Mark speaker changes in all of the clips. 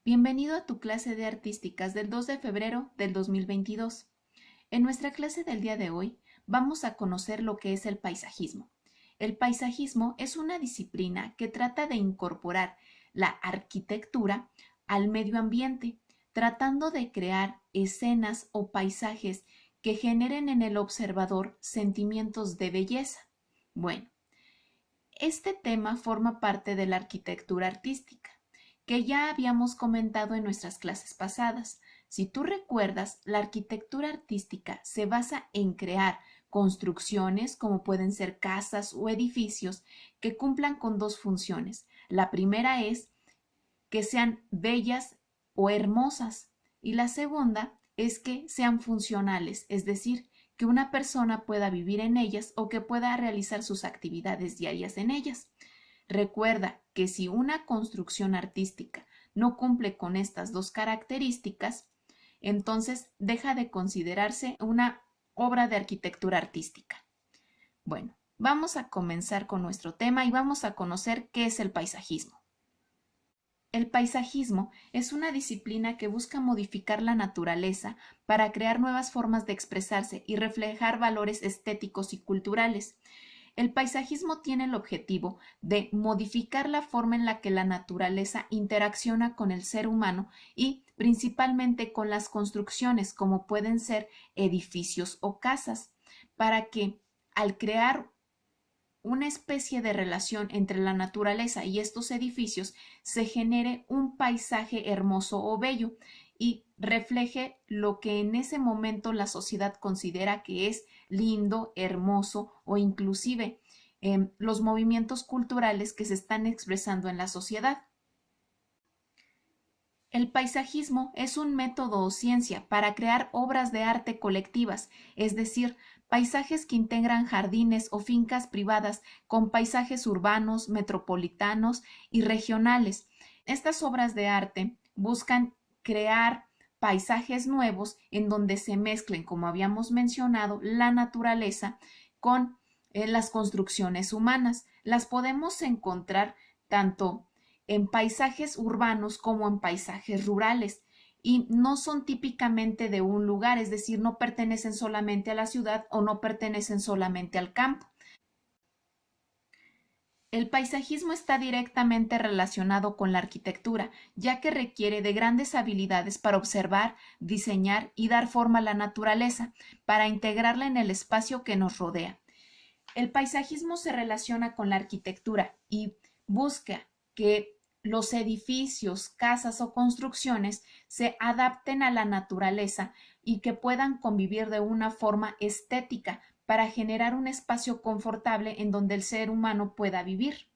Speaker 1: Bienvenido a tu clase de artísticas del 2 de febrero del 2022. En nuestra clase del día de hoy vamos a conocer lo que es el paisajismo. El paisajismo es una disciplina que trata de incorporar la arquitectura al medio ambiente, tratando de crear escenas o paisajes que generen en el observador sentimientos de belleza. Bueno, este tema forma parte de la arquitectura artística, que ya habíamos comentado en nuestras clases pasadas. Si tú recuerdas, la arquitectura artística se basa en crear construcciones, como pueden ser casas o edificios, que cumplan con dos funciones. La primera es que sean bellas o hermosas, y la segunda es que sean funcionales, es decir, que una persona pueda vivir en ellas o que pueda realizar sus actividades diarias en ellas. Recuerda que si una construcción artística no cumple con estas dos características, entonces deja de considerarse una obra de arquitectura artística. Bueno, vamos a comenzar con nuestro tema y vamos a conocer qué es el paisajismo. El paisajismo es una disciplina que busca modificar la naturaleza para crear nuevas formas de expresarse y reflejar valores estéticos y culturales. El paisajismo tiene el objetivo de modificar la forma en la que la naturaleza interacciona con el ser humano y principalmente con las construcciones, como pueden ser edificios o casas, para que al crear una especie de relación entre la naturaleza y estos edificios se genere un paisaje hermoso o bello y refleje lo que en ese momento la sociedad considera que es lindo, hermoso o inclusive los movimientos culturales que se están expresando en la sociedad. El paisajismo es un método o ciencia para crear obras de arte colectivas, es decir, paisajes que integran jardines o fincas privadas con paisajes urbanos, metropolitanos y regionales. Estas obras de arte buscan crear paisajes nuevos en donde se mezclen, como habíamos mencionado, la naturaleza con las construcciones humanas. Las podemos encontrar tanto en paisajes urbanos como en paisajes rurales y no son típicamente de un lugar, es decir, no pertenecen solamente a la ciudad o no pertenecen solamente al campo. El paisajismo está directamente relacionado con la arquitectura, ya que requiere de grandes habilidades para observar, diseñar y dar forma a la naturaleza, para integrarla en el espacio que nos rodea. El paisajismo se relaciona con la arquitectura y busca que los edificios, casas o construcciones se adapten a la naturaleza y que puedan convivir de una forma estética para generar un espacio confortable en donde el ser humano pueda vivir.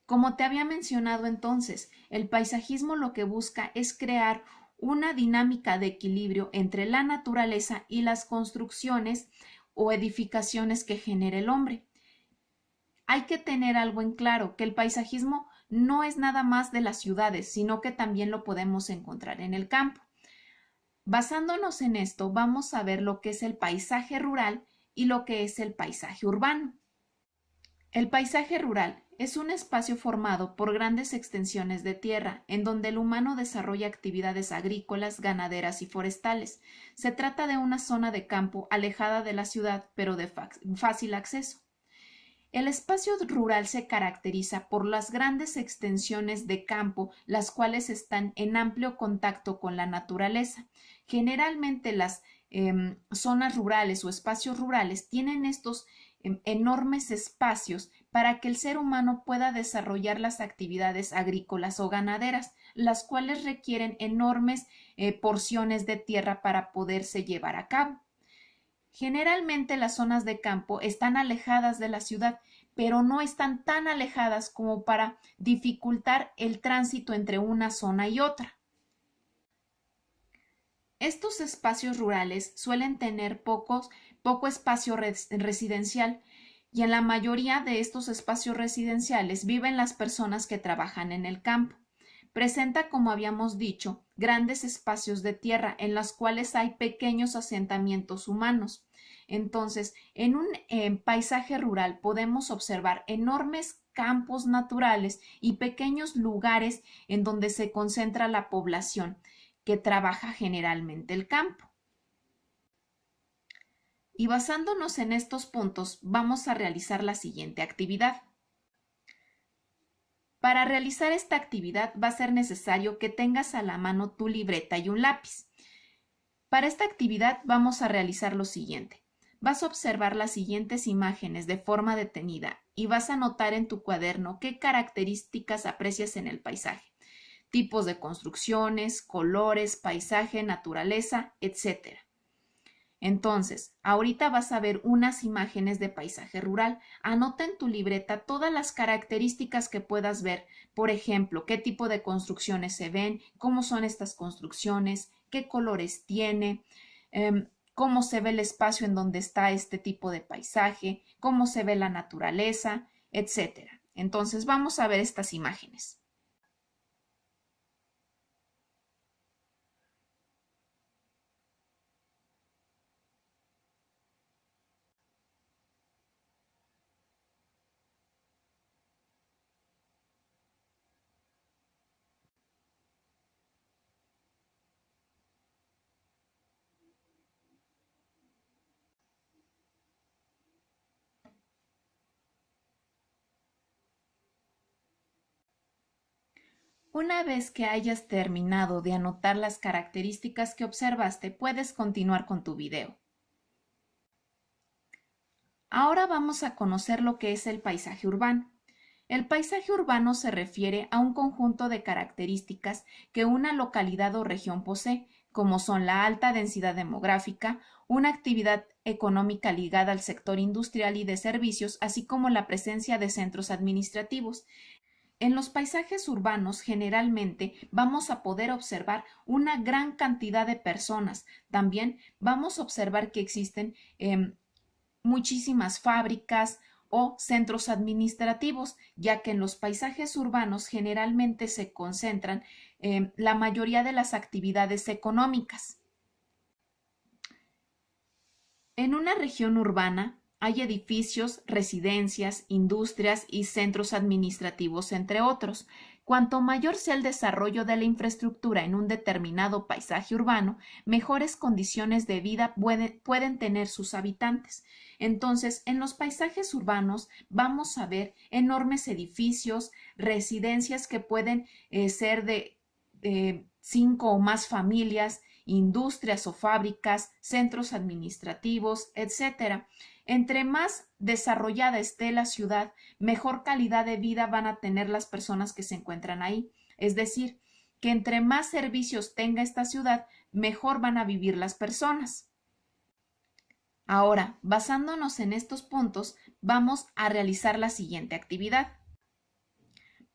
Speaker 1: Como te había mencionado entonces, el paisajismo lo que busca es crear una dinámica de equilibrio entre la naturaleza y las construcciones o edificaciones que genera el hombre. Hay que tener algo en claro, que el paisajismo no es nada más de las ciudades, sino que también lo podemos encontrar en el campo. Basándonos en esto, vamos a ver lo que es el paisaje rural y lo que es el paisaje urbano. El paisaje rural es un espacio formado por grandes extensiones de tierra, en donde el humano desarrolla actividades agrícolas, ganaderas y forestales. Se trata de una zona de campo alejada de la ciudad, pero de fácil acceso. El espacio rural se caracteriza por las grandes extensiones de campo, las cuales están en amplio contacto con la naturaleza. Generalmente las zonas rurales o espacios rurales tienen estos enormes espacios para que el ser humano pueda desarrollar las actividades agrícolas o ganaderas, las cuales requieren enormes porciones de tierra para poderse llevar a cabo. Generalmente las zonas de campo están alejadas de la ciudad, pero no están tan alejadas como para dificultar el tránsito entre una zona y otra. Estos espacios rurales suelen tener poco espacio residencial y en la mayoría de estos espacios residenciales viven las personas que trabajan en el campo. Presenta, como habíamos dicho, grandes espacios de tierra en los cuales hay pequeños asentamientos humanos. Entonces, en un paisaje rural podemos observar enormes campos naturales y pequeños lugares en donde se concentra la población que trabaja generalmente el campo. Y basándonos en estos puntos, vamos a realizar la siguiente actividad. Para realizar esta actividad va a ser necesario que tengas a la mano tu libreta y un lápiz. Para esta actividad vamos a realizar lo siguiente. Vas a observar las siguientes imágenes de forma detenida y vas a anotar en tu cuaderno qué características aprecias en el paisaje, tipos de construcciones, colores, paisaje, naturaleza, etc. Entonces, ahorita vas a ver unas imágenes de paisaje rural. Anota en tu libreta todas las características que puedas ver. Por ejemplo, qué tipo de construcciones se ven, cómo son estas construcciones, qué colores tiene, cómo se ve el espacio en donde está este tipo de paisaje, cómo se ve la naturaleza, etc. Entonces, vamos a ver estas imágenes. Una vez que hayas terminado de anotar las características que observaste, puedes continuar con tu video. Ahora vamos a conocer lo que es el paisaje urbano. El paisaje urbano se refiere a un conjunto de características que una localidad o región posee, como son la alta densidad demográfica, una actividad económica ligada al sector industrial y de servicios, así como la presencia de centros administrativos. En los paisajes urbanos generalmente vamos a poder observar una gran cantidad de personas. También vamos a observar que existen muchísimas fábricas o centros administrativos, ya que en los paisajes urbanos generalmente se concentran la mayoría de las actividades económicas. En una región urbana hay edificios, residencias, industrias y centros administrativos, entre otros. Cuanto mayor sea el desarrollo de la infraestructura en un determinado paisaje urbano, mejores condiciones de vida pueden tener sus habitantes. Entonces, en los paisajes urbanos vamos a ver enormes edificios, residencias que pueden ser de 5 o más familias, industrias o fábricas, centros administrativos, etc. Entre más desarrollada esté la ciudad, mejor calidad de vida van a tener las personas que se encuentran ahí. Es decir, que entre más servicios tenga esta ciudad, mejor van a vivir las personas. Ahora, basándonos en estos puntos, vamos a realizar la siguiente actividad.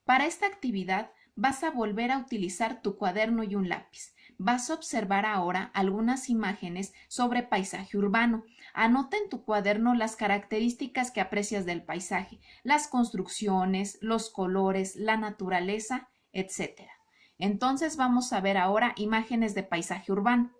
Speaker 1: Para esta actividad, vas a volver a utilizar tu cuaderno y un lápiz. Vas a observar ahora algunas imágenes sobre paisaje urbano. Anota en tu cuaderno las características que aprecias del paisaje, las construcciones, los colores, la naturaleza, etc. Entonces vamos a ver ahora imágenes de paisaje urbano.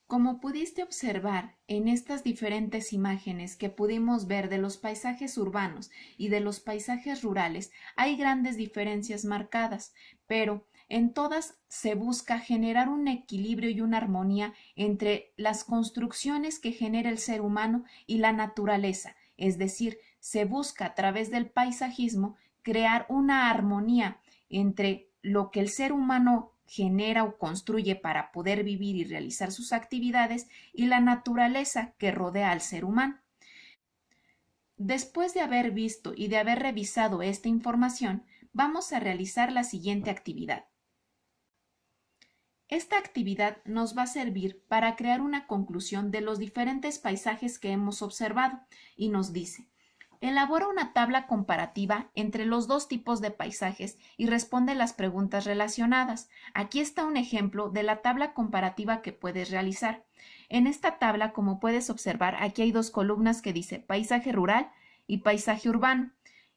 Speaker 1: Como pudiste observar en estas diferentes imágenes que pudimos ver de los paisajes urbanos y de los paisajes rurales, hay grandes diferencias marcadas, pero en todas se busca generar un equilibrio y una armonía entre las construcciones que genera el ser humano y la naturaleza, es decir, se busca a través del paisajismo crear una armonía entre lo que el ser humano genera o construye para poder vivir y realizar sus actividades y la naturaleza que rodea al ser humano. Después de haber visto y de haber revisado esta información, vamos a realizar la siguiente actividad. Esta actividad nos va a servir para crear una conclusión de los diferentes paisajes que hemos observado y nos dice: elabora una tabla comparativa entre los dos tipos de paisajes y responde las preguntas relacionadas. Aquí está un ejemplo de la tabla comparativa que puedes realizar. En esta tabla, como puedes observar, aquí hay dos columnas que dice paisaje rural y paisaje urbano.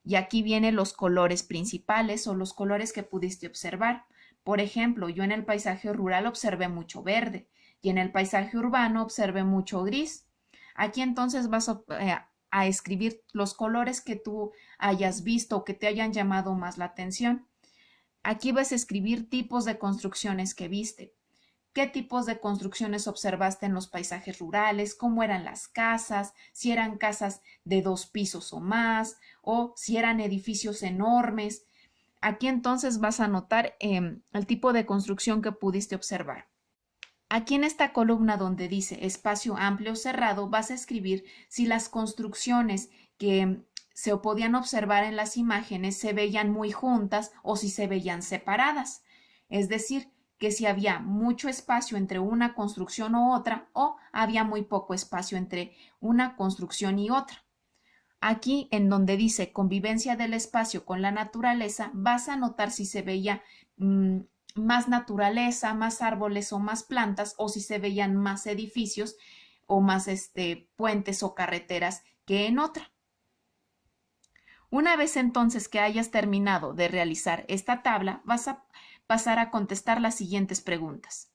Speaker 1: Y aquí vienen los colores principales o los colores que pudiste observar. Por ejemplo, yo en el paisaje rural observé mucho verde y en el paisaje urbano observé mucho gris. Aquí entonces vas a escribir los colores que tú hayas visto o que te hayan llamado más la atención. Aquí vas a escribir tipos de construcciones que viste. ¿Qué tipos de construcciones observaste en los paisajes rurales? ¿Cómo eran las casas? Si eran casas de 2 pisos o más, o si eran edificios enormes. Aquí entonces vas a anotar el tipo de construcción que pudiste observar. Aquí en esta columna donde dice espacio amplio o cerrado, vas a escribir si las construcciones que se podían observar en las imágenes se veían muy juntas o si se veían separadas. Es decir, que si había mucho espacio entre una construcción u otra o había muy poco espacio entre una construcción y otra. Aquí en donde dice convivencia del espacio con la naturaleza, vas a notar si se veía más naturaleza, más árboles o más plantas, o si se veían más edificios o más puentes o carreteras que en otra. Una vez entonces que hayas terminado de realizar esta tabla, vas a pasar a contestar las siguientes preguntas.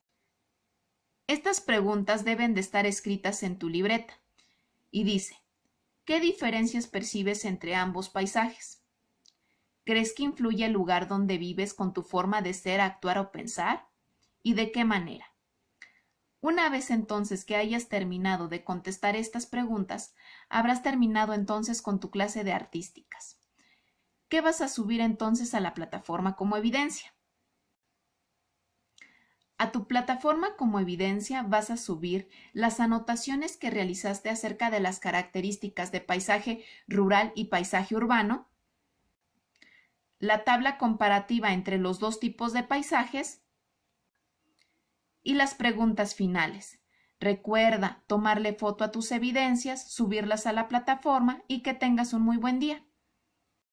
Speaker 1: Estas preguntas deben de estar escritas en tu libreta y dice: ¿qué diferencias percibes entre ambos paisajes? ¿Crees que influye el lugar donde vives con tu forma de ser, actuar o pensar? ¿Y de qué manera? Una vez entonces que hayas terminado de contestar estas preguntas, habrás terminado entonces con tu clase de artísticas. ¿Qué vas a subir entonces a la plataforma como evidencia? A tu plataforma como evidencia vas a subir las anotaciones que realizaste acerca de las características de paisaje rural y paisaje urbano, la tabla comparativa entre los dos tipos de paisajes y las preguntas finales. Recuerda tomarle foto a tus evidencias, subirlas a la plataforma y que tengas un muy buen día.